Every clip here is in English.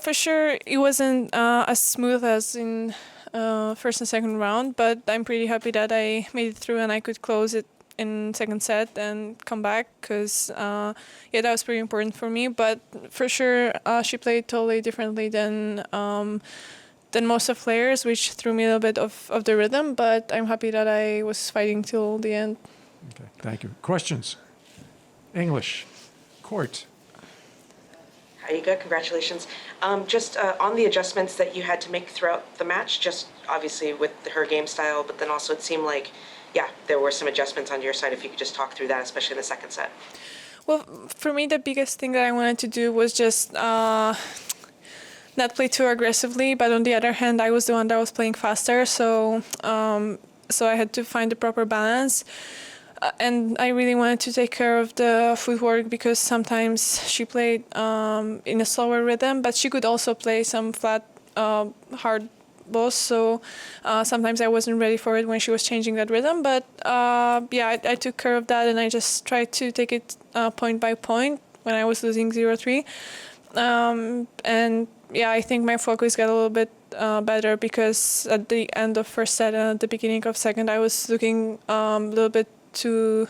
for sure, it wasn't as smooth as in first and second round, but I'm pretty happy that I made it through and I could close it in second set and come back because, that was pretty important for me. But for sure, she played totally differently than most of players, which threw me a little bit of the rhythm. But I'm happy that I was fighting till the end. Okay, thank you. Questions? English. Court. Hi, Iga. Congratulations. Just on the adjustments that you had to make throughout the match, just obviously with her game style, but then also it seemed like, there were some adjustments on your side. If you could just talk through that, especially in the second set. Well, for me, the biggest thing that I wanted to do was just not play too aggressively. But on the other hand, I was the one that was playing faster, so I had to find the proper balance. And I really wanted to take care of the footwork because sometimes she played in a slower rhythm, but she could also play some flat, hard balls. So sometimes I wasn't ready for it when she was changing that rhythm. But I took care of that, and I just tried to take it point by point when I was losing 0-3. I think my focus got a little bit better because at the end of first set and at the beginning of second, I was looking a little bit too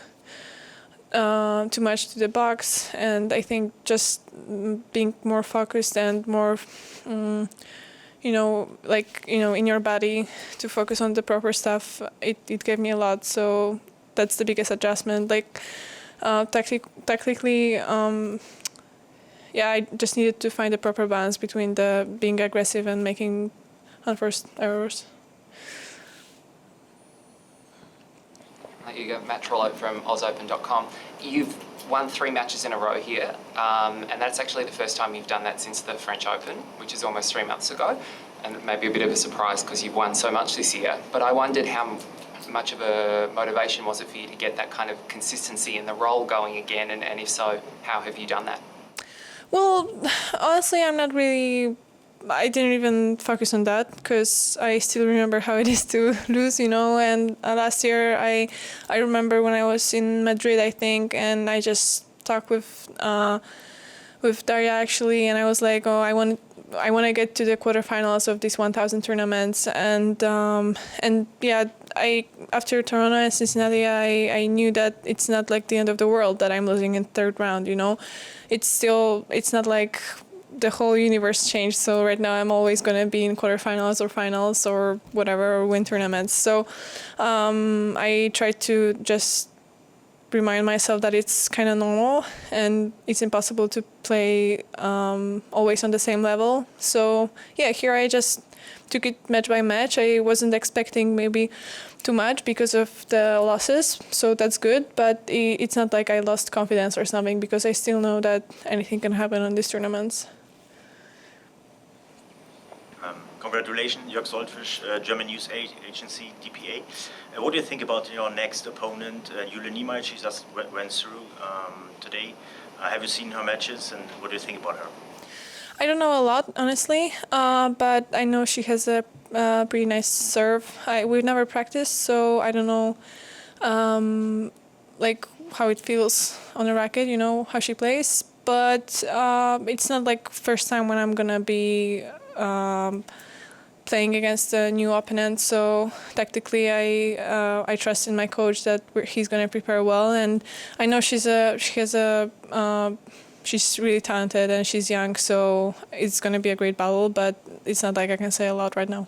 much to the box, and I think just being more focused and more in your body to focus on the proper stuff, it gave me a lot. So that's the biggest adjustment. Technically, I just needed to find the proper balance between the being aggressive and making unforced errors. You got Matt Trollo from OzOpen.com. You've won 3 matches in a row here, and that's actually the first time you've done that since the French Open, which is almost 3 months ago, and it may be a bit of a surprise because you've won so much this year. But I wondered how much of a motivation was it for you to get that kind of consistency in the role going again, and if so, how have you done that? Well, honestly, I didn't even focus on that because I still remember how it is to lose, and last year I remember when I was in Madrid, I think, and I just talked with Daria actually, and I was like, I want to get to the quarterfinals of these 1,000 tournaments, and after Toronto and Cincinnati, I knew that it's not like the end of the world that I'm losing in third round, it's not like the whole universe changed. So right now I'm always going to be in quarterfinals or finals or whatever, or win tournaments. So I try to just remind myself that it's kind of normal and it's impossible to play always on the same level. So here I just took it match by match. I wasn't expecting maybe too much because of the losses, so that's good, but it's not like I lost confidence or something because I still know that anything can happen on these tournaments. Congratulations, Jörg Soltfisch, German news agency, DPA. What do you think about your next opponent, Julia Niemeyer? She just went through today. Have you seen her matches, and what do you think about her? I don't know a lot, honestly, but I know she has a pretty nice serve. We've never practiced, so I don't know how it feels on the racket, how she plays. But it's not like first time when I'm gonna be playing against a new opponent. So tactically, I trust in my coach that he's gonna prepare well, and I know she's really talented and she's young, so it's gonna be a great battle. But it's not like I can say a lot right now.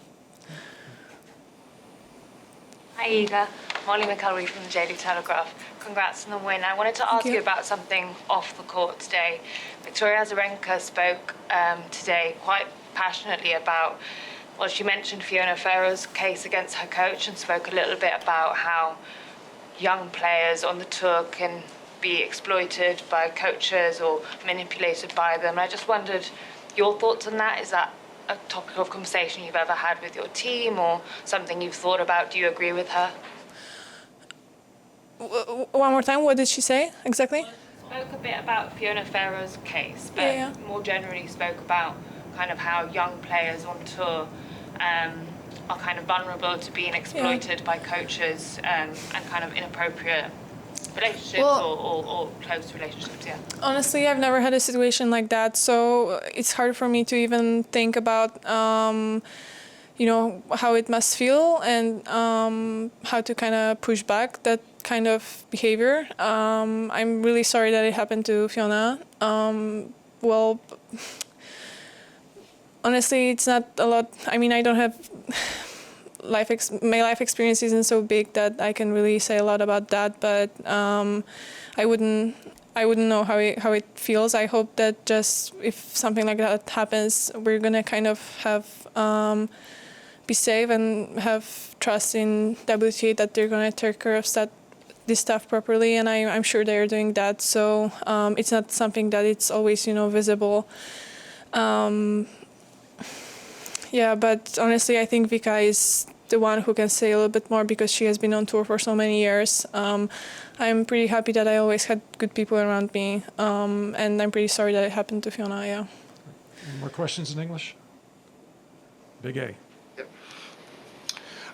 Hi Iga, Molly McElroy from the Daily Telegraph. Congrats on the win. I wanted to ask you about something off the court today. Victoria Azarenka spoke today quite passionately about, well, she mentioned Fiona Ferro's case against her coach and spoke a little bit about how young players on the tour can be exploited by coaches or manipulated by them. I just wondered your thoughts on that. Is that a topic of conversation you've ever had with your team or something you've thought about? Do you agree with her? One more time, what did she say exactly? Spoke a bit about Fiona Ferro's case, but more generally spoke about kind of how young players on tour are kind of vulnerable to being exploited by coaches and kind of inappropriate relationships or close relationships? Yeah. Honestly, I've never had a situation like that, so it's hard for me to even think about, how it must feel and how to kind of push back that kind of behavior. I'm really sorry that it happened to Fiona. Well, honestly, it's not a lot. I mean, I don't have my life experience isn't so big that I can really say a lot about that, but I wouldn't know how it feels. I hope that just if something like that happens, we're gonna kind of have be safe and have trust in WTA that they're gonna take care of this stuff properly, and I'm sure they're doing that. So it's not something that it's always visible. Yeah, but honestly, I think Vika is the one who can say a little bit more because she has been on tour for so many years. I'm pretty happy that I always had good people around me, and I'm pretty sorry that it happened to Fiona, yeah. Any more questions in English? Big A. Yep.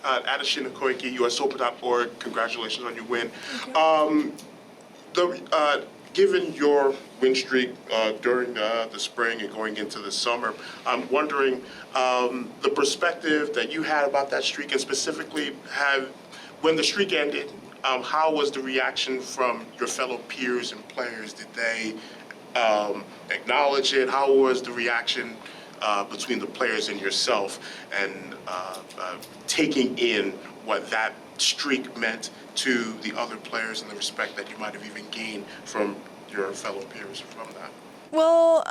Adesina Koike, USOpen.org. Congratulations on your win. Given your win streak during the spring and going into the summer, I'm wondering the perspective that you had about that streak, and specifically when the streak ended, how was the reaction from your fellow peers and players? Did they acknowledge it? How was the reaction between the players and yourself, and taking in what that streak meant to the other players and the respect that you might have even gained from your fellow peers from that? Well,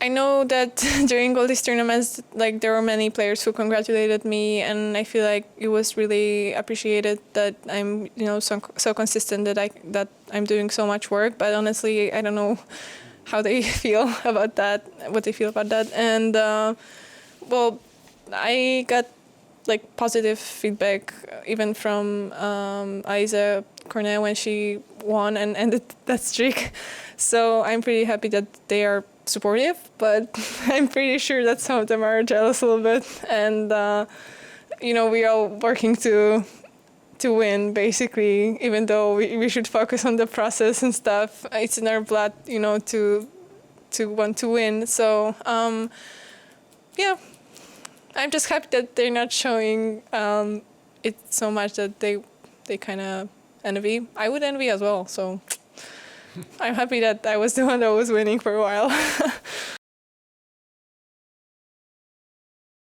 I know that during all these tournaments, like there were many players who congratulated me, and I feel like it was really appreciated that I'm, so consistent that I'm doing so much work. But honestly, I don't know how they feel about that, what they feel about that, and well, I got like positive feedback even from Isa Cornet when she won and ended that streak. So I'm pretty happy that they are supportive, but I'm pretty sure that some of them are jealous a little bit. And we're all working to win, basically, even though we should focus on the process and stuff. It's in our blood, to want to win. So yeah. I'm just happy that they're not showing it so much that they kind of envy. I would envy as well, so I'm happy that I was the one that was winning for a while.